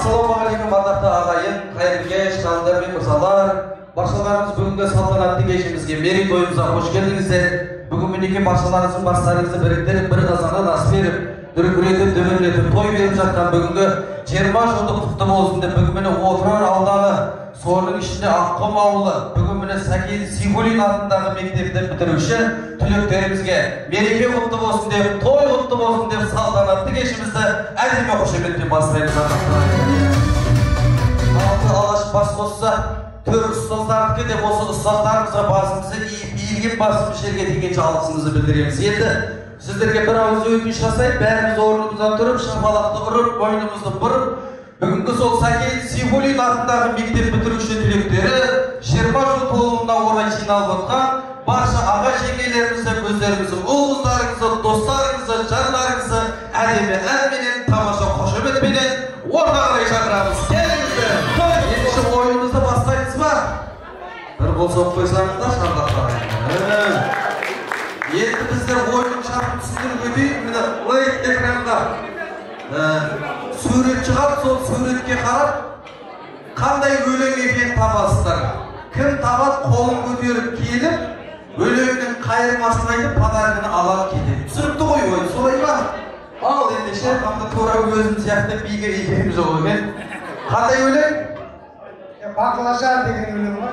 Assalamualaikum ardaқты ағайын, қайырлы кеш, қадірлі мырзалар. Баршаларыңыз бүгінгі салтанатты кешімізге мерейтойымызға қош келдіңіздер. Бүгін мінекей баршаларыңыздың бастарыңызды біріктіріп, бір қазаннан ас беріп, дүркіретіп, дүбірлетіп, той беріп жатқан бүгінгі 20 жылдық құтты болсын деп бүгін міне Отырар ауданы, соның ішінде Аққұм ауылы, бүгін міне Сәкен Сейфуллин атындағы мектепті бітіруші түлектерімізге мереке құтты болсын деп, той құтты болсын деп салтанатты кешімізді әдемі қошеметпен бастырайық. Алаш бас қосса, төр ұстаздардікі деп осы ұстаздарымызға басымызды иілген басымыз жерге тегенше алғысымызды білдіреміз. Енді сіздерге бір ауыз өтініш жасайып, бәріміз орнымыздан тұрып, шапалақты ұрып, бойнымызды бұрып, бүгінгі сол Сәкен Сейфуллин атындағы мектеп бітіруші түлектері 20 жыл толуына орай жиналып отқан барша аға жеңгелерімізді, өздеріңізді, ұл-қыздарыңызды, достарыңызды, жарларыңызды әдемі әнменен, тамаша қошеметпенен орта қарай шақырамыз. Келіңіздер! Ендеше ойынымызды бастаймыз ба? Бір қол соғып қойсаңыздар, шардақтар. Енді біздер ойынның шартын түсіндіріп өтейік, міне лайт экранға сурет шығарып, сол суретке қарап, қандай өлең екенін табасыздар. Кім табады, қолын көтеріп келіп, өлеңнің қайырмасын айтып, подарканы ала кетеді. Түсінікті ғой ойын, солай ма? Ал ендеше, қамды тура өзім сияқты биге екеніміз ол екен. Қандай өлең? Баклажан деген өлең ғой.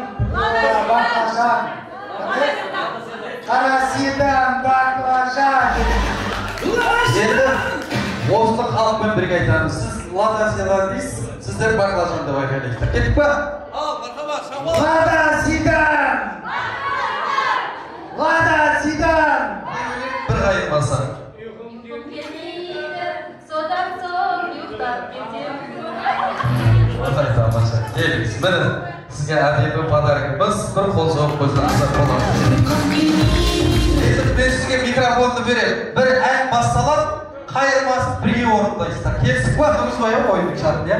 Баклажан. Қарасидан баклажан. Енді осыны халықпен бірге айтамыз. Сіз лада селан дейсіз, сіздер баклажан деп айқайлайсыздар. Кеттік па? Ал, мархабат, шамал. Лада сидан. Лада сидан. Бір қайырмасы. Содан соң ұйықтап кетемін. Құдай тамаша. Келіңіз, міне сізге әдемі подаркымыз, бір қол соғып қойсаңыздар болады. Енді мен сізге микрофонды беремін. Бір ән басталады, қайырмасын бірге орындайсыздар. Келсік па? Дұрыс па ойынның шартын, иә?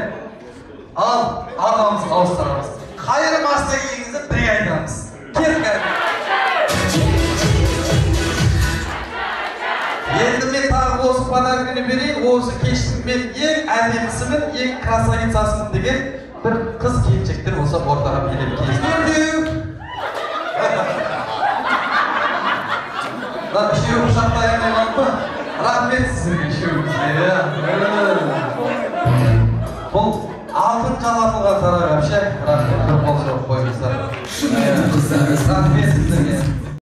Ал, ағамыз ауыстырамыз. Қайырмасы дегеніңізді бірге айтамыз. Келіңіз. Енді мен тағы осы подарканы берейін, осы кештің мен ең әдемісімін, ең красавицасымын деген бір қыз келіншектер болса ортаға келіп кездерді. Үшеуі құшақтай айналып па? Рахмет сіздерге үшеуіңізге. Бұл алтын жалатылған тарағапша. Рахмет, бір қол соғып қойыңыздар. Рахмет сіздерге.